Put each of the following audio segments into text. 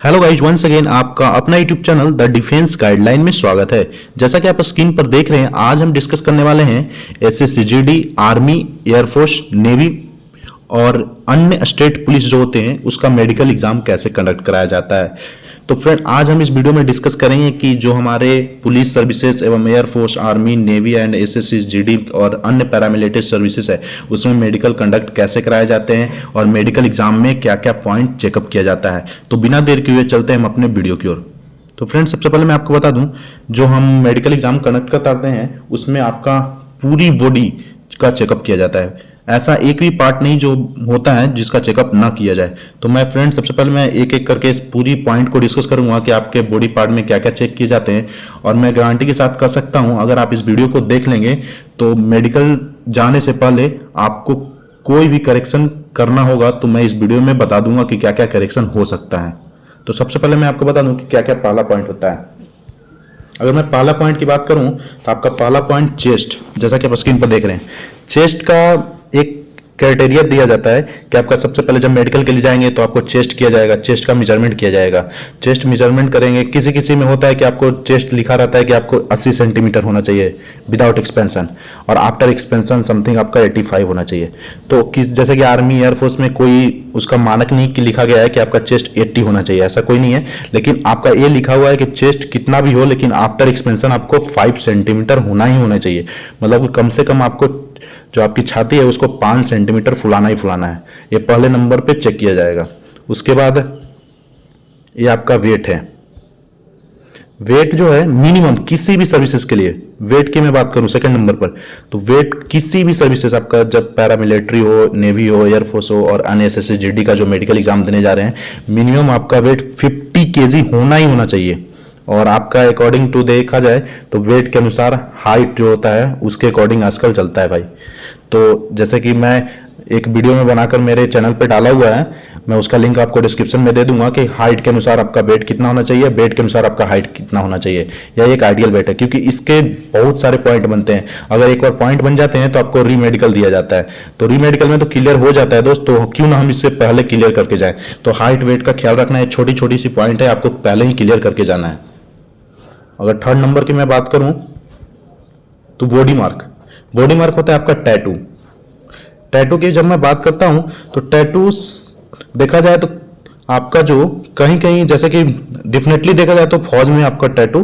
Hello guys, once again आपका अपना YouTube channel the defence guideline में स्वागत है। जैसा कि आप स्क्रीन पर देख रहे हैं, आज हम डिस्कस करने वाले हैं एसएससीजीडी, आर्मी, एयरफोर्स, नेवी और अन्य स्टेट पुलिस जो होते हैं उसका मेडिकल एग्जाम कैसे कंडक्ट कराया जाता है। तो फ्रेंड, आज हम इस वीडियो में डिस्कस करेंगे कि जो हमारे पुलिस सर्विसेज एवं एयरफोर्स, आर्मी, नेवी एंड एसएससीजीडी और अन्य पैरामिलिट्री सर्विसेज है उसमें मेडिकल कंडक्ट कैसे कराए जाते हैं और मेडिकल एग्जाम में क्या क्या पॉइंट चेकअप किया जाता है। तो बिना देर किए हुए चलते हैं हम अपने वीडियो की ओर। तो फ्रेंड, सबसे पहले मैं आपको बता दूं, जो हम मेडिकल एग्जाम कंडक्ट करते हैं उसमें आपका पूरी बॉडी का चेकअप किया जाता है। ऐसा एक भी पार्ट नहीं जो होता है जिसका चेकअप ना किया जाए। तो मैं फ्रेंड सबसे पहले मैं एक एक करके इस पूरी पॉइंट को डिस्कस करूंगा कि आपके बॉडी पार्ट में क्या क्या चेक किए जाते हैं। और मैं गारंटी के साथ कर सकता हूं, अगर आप इस वीडियो को देख लेंगे तो मेडिकल जाने से पहले आपको कोई भी करेक्शन करना होगा तो मैं इस वीडियो में बता दूंगा कि क्या क्या करेक्शन हो सकता है। तो सबसे पहले मैं आपको बता दूं कि क्या क्या पहला पॉइंट होता है। अगर मैं पहला पॉइंट की बात करूं तो आपका पहला पॉइंट चेस्ट, जैसा कि आप स्क्रीन पर देख रहे हैं। चेस्ट का एक क्राइटेरिया दिया जाता है कि आपका सबसे पहले जब मेडिकल के लिए जाएंगे तो आपको चेस्ट किया जाएगा, चेस्ट का मेजरमेंट किया जाएगा। चेस्ट मेजरमेंट करेंगे, किसी किसी में होता है कि आपको चेस्ट लिखा रहता है कि आपको 80 सेंटीमीटर होना चाहिए विदाउट एक्सपेंशन, और आफ्टर एक्सपेंशन समथिंग आपका 85 होना चाहिए। तो किस जैसे कि आर्मी, एयरफोर्स में कोई उसका मानक नहीं कि लिखा गया है कि आपका चेस्ट 80 होना चाहिए, ऐसा कोई नहीं है। लेकिन आपका ये लिखा हुआ है कि चेस्ट कितना भी हो लेकिन आफ्टर एक्सपेंशन आपको 5 सेंटीमीटर होना ही होना चाहिए। मतलब कम से कम आपको जो आपकी छाती है उसको 5 सेंटीमीटर फुलाना ही फुलाना है। ये पहले नंबर पे चेक किया जाएगा। उसके बाद ये आपका वेट है। वेट जो है मिनिमम किसी भी सर्विसेज के लिए, वेट की मैं बात करूं सेकंड नंबर पर, तो वेट किसी भी सर्विसेज आपका जब पैरामिलिट्री हो, नेवी हो, एयरफोर्स हो और एनएसएसजीडी का जो मेडिकल एग्जाम देने जा रहे हैं, मिनिमम आपका वेट 50 केजी होना ही होना चाहिए। और आपका अकॉर्डिंग टू देखा जाए तो वेट के अनुसार हाइट जो होता है उसके अकॉर्डिंग आजकल चलता है भाई। तो जैसे कि मैं एक वीडियो में बनाकर मेरे चैनल पे डाला हुआ है, मैं उसका लिंक आपको डिस्क्रिप्शन में दे दूंगा कि हाइट के अनुसार आपका वेट कितना होना चाहिए, वेट के अनुसार आपका हाइट कितना होना चाहिए। यह एक आइडियल वेट है, क्योंकि इसके बहुत सारे पॉइंट बनते हैं। अगर एक बार पॉइंट बन जाते हैं तो आपको रीमेडिकल दिया जाता है। तो रीमेडिकल में तो क्लियर हो जाता है दोस्त, तो क्यों ना हम इससे पहले क्लियर करके जाए। तो हाइट वेट का ख्याल रखना है, छोटी छोटी सी पॉइंट है, आपको पहले ही क्लियर करके जाना है। अगर थर्ड नंबर की मैं बात करूं तो बॉडी मार्क। बॉडी मार्क होता है आपका टैटू। टैटू की जब मैं बात करता हूं तो टैटू देखा जाए तो आपका जो कहीं कहीं, जैसे कि डेफिनेटली देखा जाए तो फौज में आपका टैटू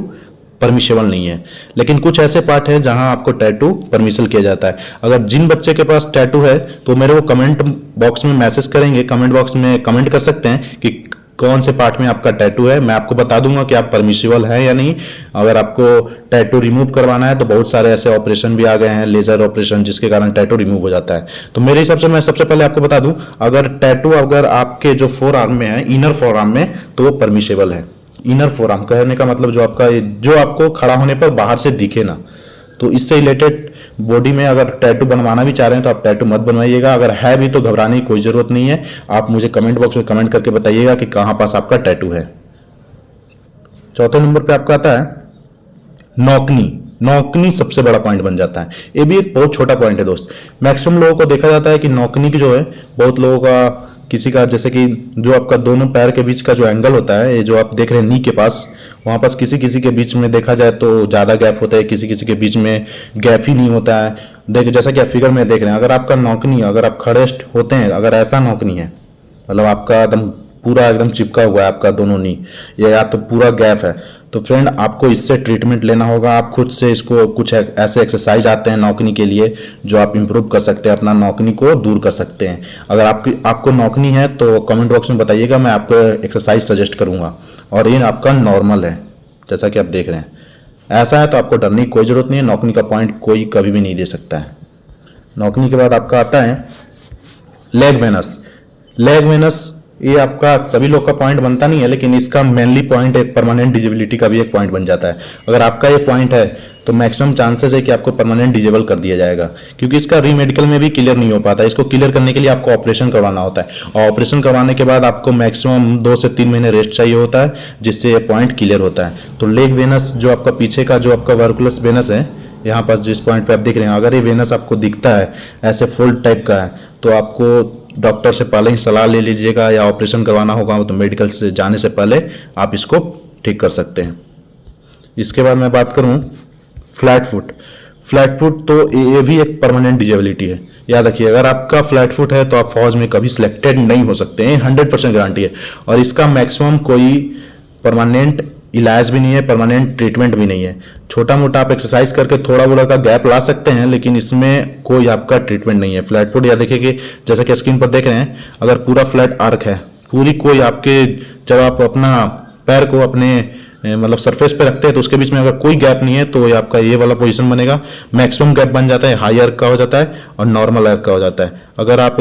परमिशेबल नहीं है, लेकिन कुछ ऐसे पार्ट है जहां आपको टैटू परमिशन किया जाता है। अगर जिन बच्चे के पास टैटू है तो मेरे को कमेंट बॉक्स में मैसेज करेंगे, कमेंट बॉक्स में कमेंट कर सकते हैं कि कौन से पार्ट में आपका टैटू है। मैं आपको बता दूंगा कि आप परमिशिबल है या नहीं। अगर आपको टैटू रिमूव करवाना है तो बहुत सारे ऐसे ऑपरेशन भी आ गए हैं, लेजर ऑपरेशन, जिसके कारण टैटू रिमूव हो जाता है। तो मेरे हिसाब से मैं सबसे पहले आपको बता दूं, अगर टैटू अगर आपके जो फोर आर्म में है, इनर फोर आर्म में, तो वो परमिशिबल है। इनर फोर आर्म कहने का मतलब जो आपको खड़ा होने पर बाहर से दिखे ना। तो इससे रिलेटेड बॉडी में अगर टैटू बनवाना भी चाह रहे हैं तो आप टैटू मत बनवाइएगा। अगर है भी तो घबराने की कोई जरूरत नहीं है। आप मुझे कमेंट बॉक्स में कमेंट करके बताइएगा कि कहां पास आपका टैटू है। चौथे नंबर पे आपका आता है नौकनी। नौकनी सबसे बड़ा पॉइंट बन जाता है। ये भी एक बहुत छोटा पॉइंट है दोस्त। मैक्सिमम लोगों को देखा जाता है कि नौकनी की जो है, बहुत लोगों का, किसी का, जैसे कि जो आपका दोनों पैर के बीच का जो एंगल होता है, ये जो आप देख रहे हैं नी के पास, वहां पास किसी किसी के बीच में देखा जाए तो ज्यादा गैप होता है, किसी किसी के बीच में गैप ही नहीं होता है। देख, जैसा कि आप फिगर में देख रहे हैं, अगर आपका नौकनी, अगर आप खड़े होते हैं, अगर ऐसा नौकनी है, मतलब आपका एकदम पूरा एकदम चिपका हुआ है आपका दोनों नी, या तो पूरा गैप है, तो फ्रेंड आपको इससे ट्रीटमेंट लेना होगा। आप खुद से इसको कुछ ऐसे एक्सरसाइज आते हैं नौकनी के लिए जो आप इंप्रूव कर सकते हैं, अपना नौकनी को दूर कर सकते हैं। अगर आपको नौकनी है तो कमेंट बॉक्स में बताइएगा, मैं आपको एक्सरसाइज सजेस्ट करूंगा। और ये आपका नॉर्मल है, जैसा कि आप देख रहे हैं। ऐसा है तो आपको डरने की कोई जरूरत नहीं है, नौकनी का पॉइंट कोई कभी भी नहीं दे सकता है। नौकनी के बाद आपका आता है लेग वेनस। लेग वेनस ये आपका सभी लोग का पॉइंट बनता नहीं है, लेकिन इसका मेनली पॉइंट एक परमानेंट डिजेबिलिटी का भी एक पॉइंट बन जाता है। अगर आपका ये पॉइंट है तो मैक्सिमम चांसेस है कि आपको परमानेंट डिजेबल कर दिया जाएगा, क्योंकि इसका रीमेडिकल में भी क्लियर नहीं हो पाता। इसको क्लियर करने के लिए आपको ऑपरेशन करवाना होता है, और ऑपरेशन करवाने के बाद आपको मैक्सिमम 2 से 3 महीने रेस्ट चाहिए होता है, जिससे ये पॉइंट क्लियर होता है। तो लेग वेनस जो आपका पीछे का जो आपका वर्कुलस वेनस है, यहाँ पर जिस पॉइंट पे आप देख रहे हैं, अगर ये वेनस आपको दिखता है ऐसे फोल्ड टाइप का है तो आपको डॉक्टर से पहले ही सलाह ले लीजिएगा, या ऑपरेशन करवाना होगा तो मेडिकल से जाने से पहले आप इसको ठीक कर सकते हैं। इसके बाद मैं बात करूं फ्लैट फुट। फ्लैट फुट तो ये भी एक परमानेंट डिजेबिलिटी है। याद रखिए, अगर आपका फ्लैट फुट है तो आप फौज में कभी सिलेक्टेड नहीं हो सकते हैं, 100% गारंटी है। और इसका मैक्सिमम कोई परमानेंट इलाज भी नहीं है, परमानेंट ट्रीटमेंट भी नहीं है। छोटा मोटा आप एक्सरसाइज करके थोड़ा मोड़ा का गैप ला सकते हैं, लेकिन इसमें कोई आपका ट्रीटमेंट नहीं है। फ्लैट फुट या देखिए कि जैसा कि स्क्रीन पर देख रहे हैं, अगर पूरा फ्लैट आर्क है, पूरी कोई आपके, जब आप अपना पैर को अपने मतलब सरफेस पे रखते हैं तो उसके बीच में अगर कोई गैप नहीं है तो ये आपका ये वाला पोजीशन बनेगा। मैक्सिमम गैप बन जाता है, हाई आर्क का हो जाता है और नॉर्मल आर्क का हो जाता है। अगर आप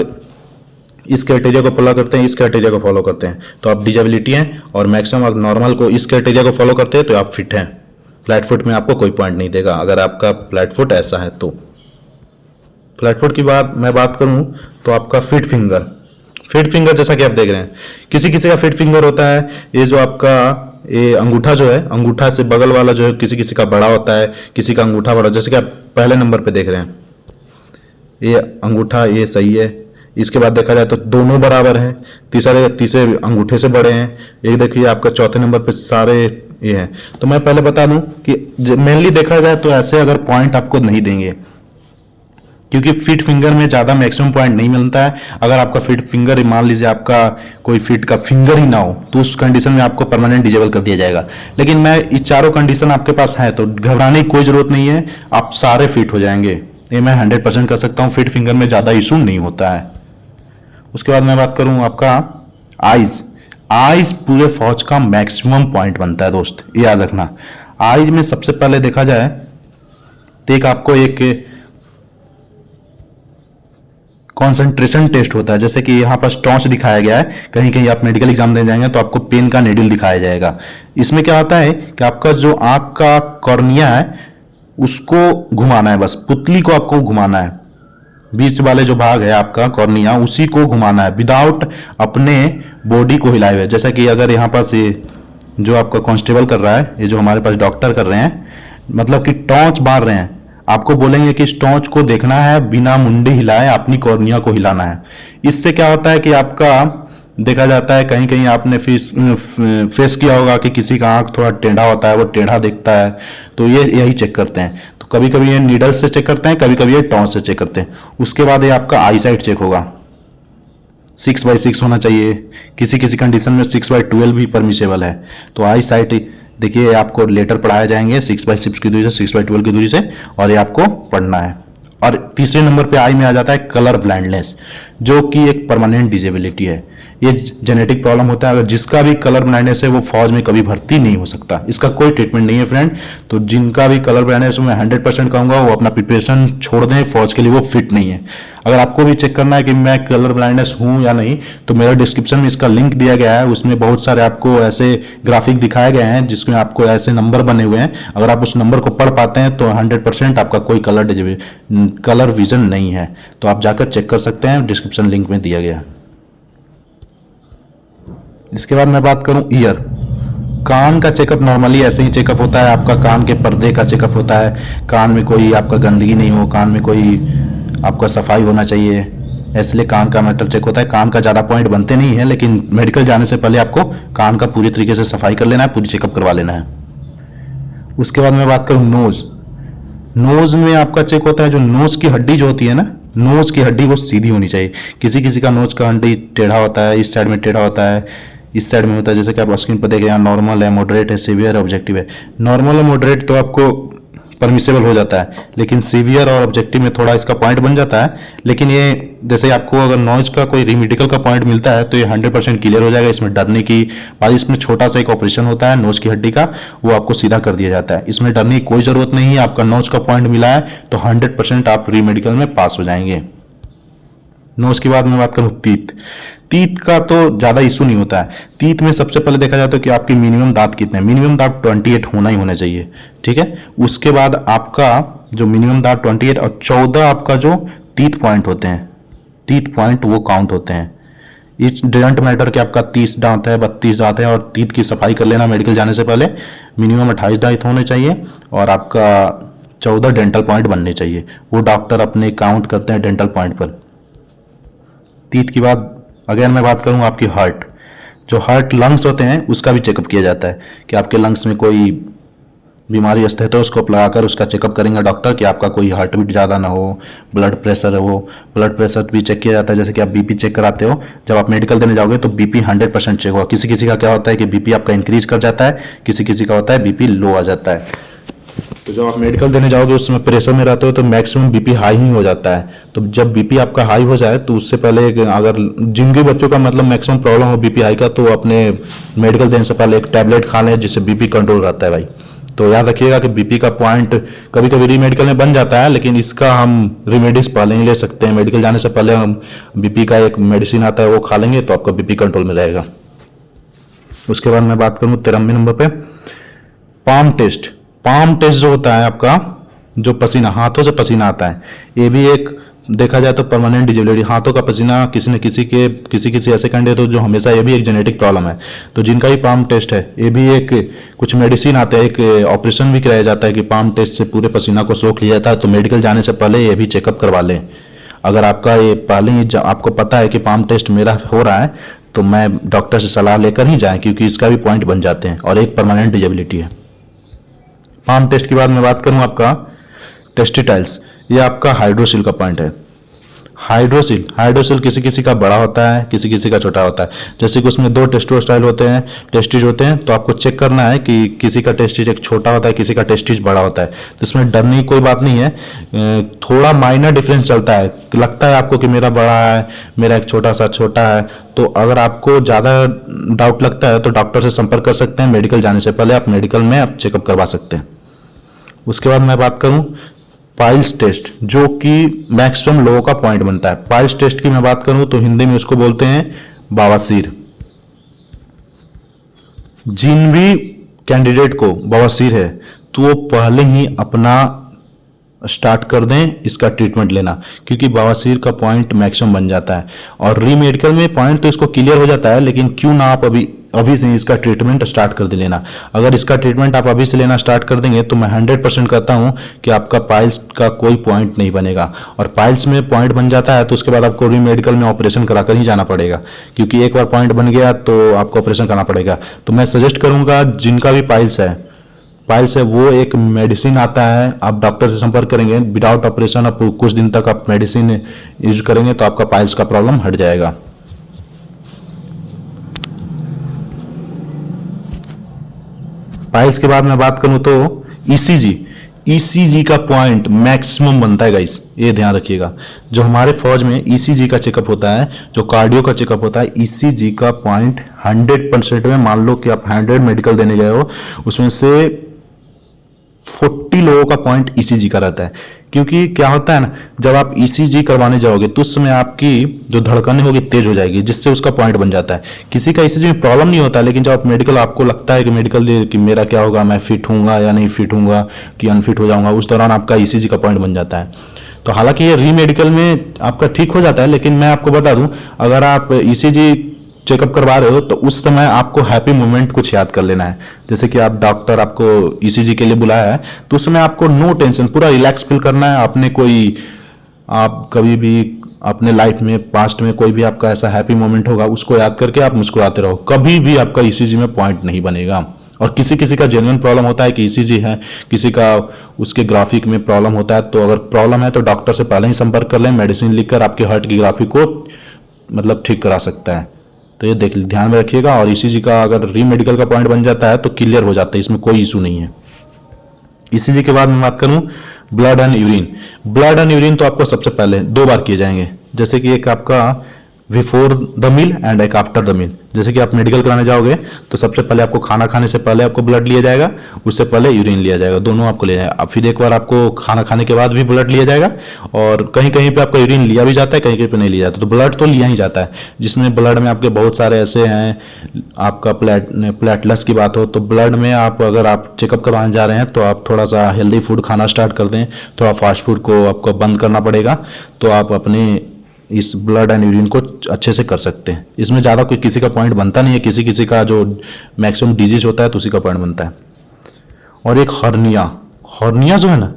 इस क्राइटेरिया को फॉलो करते हैं, इस क्राइटेरिया को फॉलो करते हैं तो आप डिजेबिलिटी हैं, और मैक्सिमम अगर नॉर्मल को इस क्राइटेरिया को फॉलो करते हैं तो आप फिट हैं। फ्लैट फुट में आपको कोई पॉइंट नहीं देगा अगर आपका फ्लैट फुट ऐसा है तो। फ्लैट फुट की मैं बात करूं तो आपका फिट फिंगर। फिट फिंगर जैसा कि आप देख रहे हैं, किसी किसी का फिट फिंगर होता है, ये जो आपका ये अंगूठा जो है, अंगूठा से बगल वाला जो है किसी किसी का बड़ा होता है, किसी का अंगूठा बड़ा, जैसे कि आप पहले नंबर पे देख रहे हैं, ये अंगूठा ये सही है। इसके बाद देखा जाए तो दोनों बराबर हैं, तीसरे अंगूठे से बड़े हैं। एक देखिए आपका चौथे नंबर पे सारे ये हैं। तो मैं पहले बता दूं कि मेनली देखा जाए तो ऐसे अगर पॉइंट आपको नहीं देंगे, क्योंकि फिट फिंगर में ज्यादा मैक्सिमम पॉइंट नहीं मिलता है। अगर आपका फिट फिंगर, मान लीजिए आपका कोई फिट का फिंगर ही ना हो, तो उस कंडीशन में आपको परमानेंट डिजेबल कर दिया जाएगा। लेकिन मैं ये चारों कंडीशन आपके पास है तो घबराने की कोई जरूरत नहीं है, आप सारे फिट हो जाएंगे। ये मैं 100% कर सकता हूँ, फिट फिंगर में ज्यादा इशू नहीं होता है। उसके बाद मैं बात करूं आपका आइज पूरे फौज का मैक्सिमम पॉइंट बनता है दोस्त, ये याद रखना। आइज में सबसे पहले देखा जाए तो एक आपको एक कॉन्सेंट्रेशन टेस्ट होता है, जैसे कि यहाँ पर टॉर्च दिखाया गया है। कहीं कहीं आप मेडिकल एग्जाम देने जाएंगे तो आपको पेन का नेडल दिखाया जाएगा। इसमें क्या होता है कि आपका जो आंख का कॉर्निया है उसको घुमाना है, बस पुतली को आपको घुमाना है, बीच वाले जो भाग है आपका कॉर्निया उसी को घुमाना है, विदाउट अपने बॉडी को हिलाए हुए। जैसा कि अगर यहाँ पास ये जो आपका कांस्टेबल कर रहा है, ये जो हमारे पास डॉक्टर कर रहे हैं, मतलब कि टॉर्च मार रहे हैं, आपको बोलेंगे कि इस टॉर्च को देखना है बिना मुंडी हिलाए, अपनी कॉर्निया को हिलाना है। इससे क्या होता है कि आपका देखा जाता है, कहीं कहीं आपने फेस किया होगा कि किसी का आंख थोड़ा टेढ़ा होता है, वो टेढ़ा दिखता है, तो ये यही चेक करते हैं। तो कभी कभी ये नीडल से चेक करते हैं, कभी कभी ये टॉर्च से चेक करते हैं। उसके बाद ये आपका आई साइट चेक होगा, 6/6 होना चाहिए, किसी किसी कंडीशन में 6/12 भी परमिसेबल है। तो आई साइट देखिए आपको लेटर पढ़ाए जाएंगे 6/6 की दूरी से, 6/12 की दूरी से, और ये आपको पढ़ना है। और तीसरे नंबर पे आई में आ जाता है कलर ब्लाइंडनेस, जो कि एक परमानेंट डिजेबिलिटी है। ये जेनेटिक प्रॉब्लम होता है, अगर जिसका भी कलर ब्लाइंडनेस है वो फौज में कभी भर्ती नहीं हो सकता, इसका कोई ट्रीटमेंट नहीं है फ्रेंड। तो जिनका भी कलर ब्लाइंडनेस मैं 100% कहूंगा वो अपना प्रिपरेशन छोड़ दें, फौज के लिए वो फिट नहीं है। अगर आपको भी चेक करना है कि मैं कलर ब्लाइंडनेस हूं या नहीं, तो मेरा डिस्क्रिप्शन में इसका लिंक दिया गया है, उसमें बहुत सारे आपको ऐसे ग्राफिक दिखाए गए हैं जिसमें आपको ऐसे नंबर बने हुए हैं। अगर आप उस नंबर को पढ़ पाते हैं तो 100% आपका कोई कलर विजन नहीं है। तो आप जाकर चेक कर सकते हैं, डिस्क्रिप्शन लिंक में दिया गया है। इसके बाद मैं बात करूं ईयर, कान का चेकअप नॉर्मली ऐसे ही चेकअप होता है, आपका कान के पर्दे का चेकअप होता है, कान में कोई आपका गंदगी नहीं हो, कान में कोई आपका सफाई होना चाहिए, इसलिए कान का मैटर चेक होता है। कान का ज़्यादा पॉइंट बनते नहीं है, लेकिन मेडिकल जाने से पहले आपको कान का पूरी तरीके से सफाई कर लेना है, पूरी चेकअप करवा लेना है। उसके बाद मैं बात करूँ नोज में आपका चेक होता है, जो नोज की हड्डी जो होती है ना, नोज की हड्डी वो सीधी होनी चाहिए। किसी किसी का नोज का हड्डी टेढ़ा होता है, इस साइड में टेढ़ा होता है, इस साइड में होता है, जैसे कि आप स्क्रीन पर देखें, यहाँ नॉर्मल है, मॉडरेट है, सीवियर है, ऑब्जेक्टिव है। नॉर्मल और मॉडरेट तो आपको परमिसेबल हो जाता है, लेकिन सीवियर और ऑब्जेक्टिव में थोड़ा इसका पॉइंट बन जाता है। लेकिन ये जैसे आपको अगर नॉइज का कोई रिमेडिकल का पॉइंट मिलता है तो ये 100% क्लियर हो जाएगा। इसमें डरने की बात, इसमें छोटा सा एक ऑपरेशन होता है नोज की हड्डी का, वो आपको सीधा कर दिया जाता है। इसमें डरने की कोई जरूरत नहीं है। आपका नोज का पॉइंट मिला है तो 100% आप रिमेडिकल में पास हो जाएंगे। नोज की बाद में बात करूं तीत का तो ज्यादा इशू नहीं होता है। तीत में सबसे पहले देखा जाता है कि आपके मिनिमम दांत कितने हैं। मिनिमम दांत 28 होना ही होना चाहिए, ठीक है। उसके बाद आपका जो मिनिमम दांत 28 और 14 आपका जो तीत पॉइंट होते हैं, तीत पॉइंट वो काउंट होते हैं। इट डजंट मैटर कि आपका 30 दांत है, 32 दांत है, और तीत की सफाई कर लेना मेडिकल जाने से पहले। मिनिमम 28 दांत होने चाहिए और आपका 14 डेंटल पॉइंट बनने चाहिए। वो डॉक्टर अपने काउंट करते हैं डेंटल पॉइंट पर। टीथ की बात अगर मैं बात करूँ आपकी हार्ट, जो हार्ट लंग्स होते हैं उसका भी चेकअप किया जाता है कि आपके लंग्स में कोई बीमारी स्टेथोस्कोप लगाकर उसका चेकअप करेंगे डॉक्टर कि आपका कोई हार्ट बीट ज़्यादा ना हो, ब्लड प्रेशर हो। ब्लड प्रेशर भी चेक किया जाता है, जैसे कि आप बीपी चेक कराते हो, जब आप मेडिकल देने जाओगे तो बीपी 100% चेक होगा। किसी किसी का क्या होता है कि बीपी आपका इंक्रीज कर जाता है, किसी किसी का होता है बीपी लो आ जाता है। तो जब आप मेडिकल देने जाओगे उस समय प्रेशर में रहते हो तो मैक्सिमम बीपी हाई ही हो जाता है। तो जब बीपी आपका हाई हो जाए तो उससे पहले अगर जिनके बच्चों का मतलब मैक्सिमम प्रॉब्लम हो बीपी हाई का, तो अपने मेडिकल देने से पहले एक टैबलेट खा लें जिससे बीपी कंट्रोल रहता है भाई। तो याद रखिएगा कि बीपी का पॉइंट कभी कभी री मेडिकल में बन जाता है, लेकिन इसका हम रेमेडीज पहले ही ले सकते हैं। मेडिकल जाने से पहले हम बीपी का एक मेडिसिन आता है वो खा लेंगे तो आपका बीपी कंट्रोल में रहेगा। उसके बाद मैं बात करूँ 13वें नंबर पे पाम टेस्ट। पाम टेस्ट जो होता है आपका, जो पसीना, हाथों से पसीना आता है, ये भी एक देखा जाए तो परमानेंट डिजेबिलिटी। हाथों का पसीना किसी न किसी के किसी ऐसे कंडे तो जो हमेशा, ये भी एक जेनेटिक प्रॉब्लम है। तो जिनका भी पाम टेस्ट है, ये भी एक कुछ मेडिसिन आते हैं, एक ऑपरेशन भी कराया जाता है कि पाम टेस्ट से पूरे पसीना को सोख लिया जाता है। तो मेडिकल जाने से पहले ये भी चेकअप करवा लें। अगर आपका ये पहले ही आपको पता है कि पाम टेस्ट मेरा हो रहा है तो मैं डॉक्टर से सलाह लेकर ही जाएं, क्योंकि इसका भी पॉइंट बन जाते हैं और एक परमानेंट डिजेबिलिटी है। पाम टेस्ट के बाद मैं बात करूं आपका टेस्टिटाइल्स। ये आपका हाइड्रोसिल का पॉइंट है। हाइड्रोसिल किसी किसी का बड़ा होता है, किसी किसी का छोटा होता है। जैसे कि उसमें 2 टेस्टोस्टाइल होते हैं, टेस्टिज होते हैं, तो आपको चेक करना है कि किसी का टेस्टिज एक छोटा होता है, किसी का टेस्टिज बड़ा होता है। तो इसमें डरने की कोई बात नहीं है, थोड़ा माइनर डिफरेंस चलता है। लगता है आपको कि मेरा बड़ा है, मेरा एक छोटा है, तो अगर आपको ज़्यादा डाउट लगता है तो डॉक्टर से संपर्क कर सकते हैं। मेडिकल जाने से पहले आप मेडिकल में आप चेकअप करवा सकते हैं। उसके बाद मैं बात करूं पाइल्स टेस्ट, जो कि मैक्सिमम लोगों का पॉइंट बनता है। पाइल्स टेस्ट की मैं बात करूं तो हिंदी में उसको बोलते हैं बवासीर। जिन भी कैंडिडेट को बवासीर है तो वो पहले ही अपना स्टार्ट कर दें इसका ट्रीटमेंट लेना, क्योंकि बवासीर का पॉइंट मैक्सिमम बन जाता है। और री मेडिकल में पॉइंट तो इसको क्लियर हो जाता है, लेकिन क्यों ना आप अभी से इसका ट्रीटमेंट स्टार्ट कर दे लेना। अगर इसका ट्रीटमेंट आप अभी से लेना स्टार्ट कर देंगे तो मैं 100% कहता हूं कि आपका पाइल्स का कोई पॉइंट नहीं बनेगा। और पाइल्स में पॉइंट बन जाता है तो उसके बाद आपको री मेडिकल में ऑपरेशन कराकर ही जाना पड़ेगा, क्योंकि एक बार पॉइंट बन गया तो आपको ऑपरेशन करना पड़ेगा। तो मैं सजेस्ट करूंगा जिनका भी पाइल्स है वो एक मेडिसिन आता है, आप डॉक्टर से संपर्क करेंगे विदाउट ऑपरेशन, आप कुछ दिन तक आप मेडिसिन यूज करेंगे तो आपका पाइल्स का प्रॉब्लम हट जाएगा। पाइल्स के बाद मैं बात करूं तो ईसीजी का पॉइंट मैक्सिमम बनता है गाइस, ये ध्यान रखिएगा। जो हमारे फौज में ईसीजी का चेकअप होता है, जो कार्डियो का चेकअप होता है, ईसीजी का पॉइंट 100% में, मान लो कि आप 100 मेडिकल देने गए हो, उसमें से 40 लोगों का पॉइंट ईसीजी का रहता है। क्योंकि क्या होता है ना, जब आप ईसीजी करवाने जाओगे तो उस समय आपकी जो धड़कनें होगी तेज हो जाएगी, जिससे उसका पॉइंट बन जाता है। किसी का ईसीजी में प्रॉब्लम नहीं होता, लेकिन जब आप मेडिकल, आपको लगता है कि मेडिकल कि मेरा क्या होगा, मैं फिट हूँगा या नहीं फिट हूँगा, कि अनफिट हो जाऊँगा, उस दौरान आपका ईसीजी का पॉइंट बन जाता है। तो हालांकि ये री मेडिकल में आपका ठीक हो जाता है, लेकिन मैं आपको बता दूं, अगर आप ईसीजी चेकअप करवा रहे हो तो उस समय आपको हैप्पी मोमेंट कुछ याद कर लेना है। जैसे कि आप डॉक्टर आपको ईसीजी के लिए बुलाया है तो उस समय आपको नो टेंशन, पूरा रिलैक्स फील करना है। आपने कोई, आप कभी भी अपने लाइफ में पास्ट में कोई भी आपका ऐसा हैप्पी मोमेंट होगा, उसको याद करके आप मुस्कुराते रहो, कभी भी आपका ईसीजी में पॉइंट नहीं बनेगा। और किसी किसी का जेन्युइन प्रॉब्लम होता है कि ईसीजी है, किसी का उसके ग्राफिक में प्रॉब्लम होता है। तो अगर प्रॉब्लम है तो डॉक्टर से पहले ही संपर्क कर लें, मेडिसिन लिखकर आपके हार्ट की ग्राफिक को मतलब ठीक करा सकता है। तो ये देख ध्यान में रखिएगा। और ईसीजी का अगर री मेडिकल का पॉइंट बन जाता है तो क्लियर हो जाता है, इसमें कोई इशू नहीं है। ईसीजी के बाद मैं बात करूं ब्लड एंड यूरिन तो आपको सबसे पहले 2 बार किए जाएंगे। जैसे कि एक आपका बिफोर द मील एंड एक आफ्टर द मील। जैसे कि आप मेडिकल कराने जाओगे तो सबसे पहले आपको खाना खाने से पहले आपको ब्लड लिया जाएगा, उससे पहले यूरिन लिया जाएगा, दोनों आपको लिया जाएगा। फिर एक बार आपको खाना खाने के बाद भी ब्लड लिया जाएगा, और कहीं कहीं पे आपका यूरिन लिया भी जाता है, कहीं कहीं पे नहीं लिया जाता। तो ब्लड तो लिया ही जाता है, जिसमें ब्लड में आपके बहुत सारे ऐसे हैं। आपका प्लेटलेट्स की बात हो तो ब्लड में आप अगर आप चेकअप करवाने जा रहे हैं तो आप थोड़ा सा हेल्दी फूड खाना स्टार्ट कर दें, थोड़ा फास्ट फूड को आपको बंद करना पड़ेगा, तो आप अपने इस ब्लड एंड यूरिन को अच्छे से कर सकते हैं। इसमें ज़्यादा कोई किसी का पॉइंट बनता नहीं है, किसी किसी का जो मैक्सिमम डिजीज होता है तो उसी का पॉइंट बनता है। और एक हर्निया जो है ना,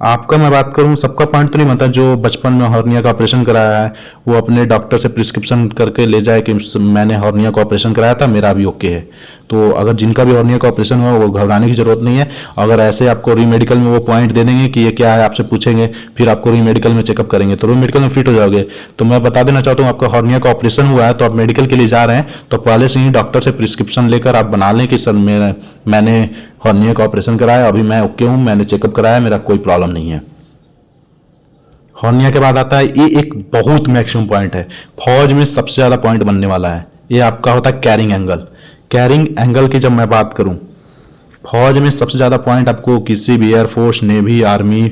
आपका मैं बात करूं, सबका पॉइंट तो नहीं बनता। जो बचपन में हॉर्निया का ऑपरेशन कराया है वो अपने डॉक्टर से प्रिस्क्रिप्शन करके ले जाए कि मैंने हॉर्निया का ऑपरेशन कराया था, मेरा अभी ओके है। तो अगर जिनका भी हॉर्निया का ऑपरेशन हुआ वो घबराने की जरूरत नहीं है। अगर ऐसे आपको री मेडिकल में वो पॉइंट दे देंगे कि ये क्या है, आपसे पूछेंगे, फिर आपको री मेडिकल में चेकअप करेंगे तो री मेडिकल में फिट हो जाओगे। तो मैं बता देना चाहता हूँ, आपका हॉर्निया का ऑपरेशन हुआ है तो आप मेडिकल के लिए जा रहे हैं तो पहले से ही डॉक्टर से प्रिस्क्रिप्शन लेकर आप बना लें कि सर मैंने हॉर्निया का ऑपरेशन कराया, अभी मैं ओके हूँ, मैंने चेकअप कराया, मेरा कोई प्रॉब्लम नहीं है। हॉर्निया के बाद आता है, ये एक बहुत मैक्सिमम पॉइंट है, फौज में सबसे ज्यादा पॉइंट बनने वाला है। ये आपका होता है कैरिंग एंगल। कैरिंग एंगल की जब मैं बात करूं, फौज में सबसे ज्यादा पॉइंट आपको किसी भी air force, navy, army,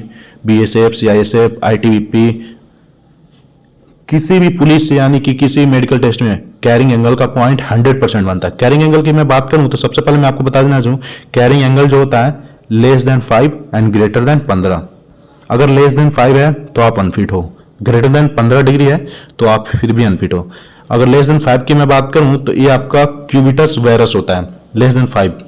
BSF, CISF, ITBP, किसी भी पुलिस यानी कि किसी भी मेडिकल टेस्ट में कैरिंग एंगल का पॉइंट 100% बनता है। कैरिंग एंगल की मैं बात करूं तो सबसे पहले मैं आपको बता देना चाहूं, कैरिंग एंगल जो होता है less than 5 and greater than 15। अगर लेस देन 5 है तो आप अनफिट हो, ग्रेटर देन 15 डिग्री है तो आप फिर भी अनफिट हो। अगर लेस देन 5 की मैं बात करूं तो ये आपका क्यूबिटस वायरस होता है। लेस देन 5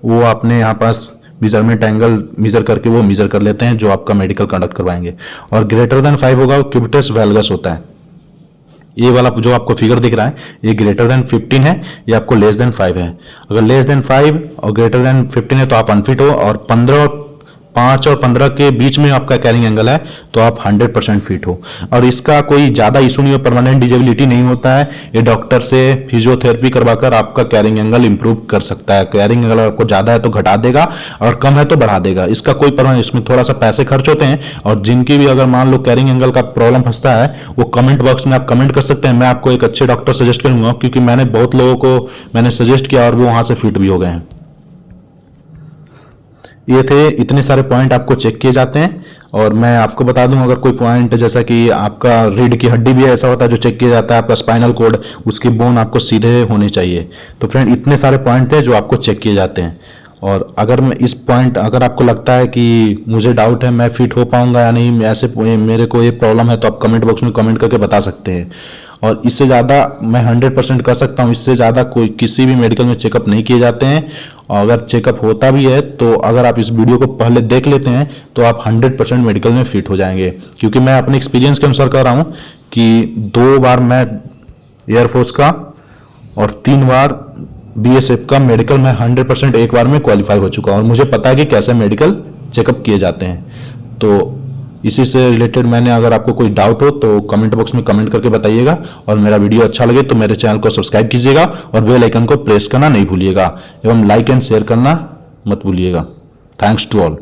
वो आपने यहाँ पास मेजरमेंट एंगल मेजर करके वो मेजर कर लेते हैं जो आपका मेडिकल कंडक्ट करवाएंगे। और ग्रेटर देन 5 होगा वो क्यूबिटस वैल्गस होता है। ये वाला जो आपको फिगर दिख रहा है ये ग्रेटर देन 15 है, ये आपको लेस देन 5 है। अगर लेस देन 5 और ग्रेटर देन 15 है तो आप अनफिट हो, और 5 और 15 के बीच में आपका कैरिंग एंगल है तो आप 100% फिट हो। और इसका कोई ज्यादा इशू नहीं है, परमानेंट डिजेबिलिटी नहीं होता है। ये डॉक्टर से फिजियोथेरेपी करवाकर आपका कैरिंग एंगल इंप्रूव कर सकता है। कैरिंग एंगल आपको ज्यादा है तो घटा देगा और कम है तो बढ़ा देगा, इसका कोई परमानेंट, इसमें थोड़ा सा पैसे खर्च होते हैं। और जिनकी भी अगर मान लो कैरिंग एंगल का प्रॉब्लम फंसता है वो कमेंट बॉक्स में आप कमेंट कर सकते हैं, मैं आपको एक अच्छे डॉक्टर सजेस्ट करूंगा, क्योंकि मैंने बहुत लोगों को मैंने सजेस्ट किया और वो वहां से फिट भी हो गए हैं। ये थे इतने सारे पॉइंट आपको चेक किए जाते हैं। और मैं आपको बता दूं, अगर कोई पॉइंट जैसा कि आपका रीढ़ की हड्डी भी ऐसा होता है जो चेक किया जाता है, आपका स्पाइनल कोड, उसकी बोन आपको सीधे होने चाहिए। तो फ्रेंड इतने सारे पॉइंट थे जो आपको चेक किए जाते हैं। और अगर मैं इस पॉइंट, अगर आपको लगता है कि मुझे डाउट है मैं फिट हो पाऊंगा या नहीं, ऐसे मेरे को ये प्रॉब्लम है, तो आप कमेंट बॉक्स में कमेंट करके बता सकते हैं। और इससे ज़्यादा मैं 100% कर सकता हूँ, इससे ज़्यादा कोई किसी भी मेडिकल में चेकअप नहीं किए जाते हैं। और अगर चेकअप होता भी है तो अगर आप इस वीडियो को पहले देख लेते हैं तो आप 100% मेडिकल में फिट हो जाएंगे। क्योंकि मैं अपने एक्सपीरियंस के अनुसार कह रहा हूँ कि 2 बार मैं एयरफोर्स का और 3 बार बीएसएफ का मेडिकल में 100% एक बार में क्वालिफाई हो चुका हूँ, और मुझे पता है कि कैसे मेडिकल चेकअप किए जाते हैं। तो इसी से रिलेटेड मैंने, अगर आपको कोई डाउट हो तो कमेंट बॉक्स में कमेंट करके बताइएगा। और मेरा वीडियो अच्छा लगे तो मेरे चैनल को सब्सक्राइब कीजिएगा और बेल आइकन को प्रेस करना नहीं भूलिएगा, एवं लाइक एंड शेयर करना मत भूलिएगा। Thanks to all.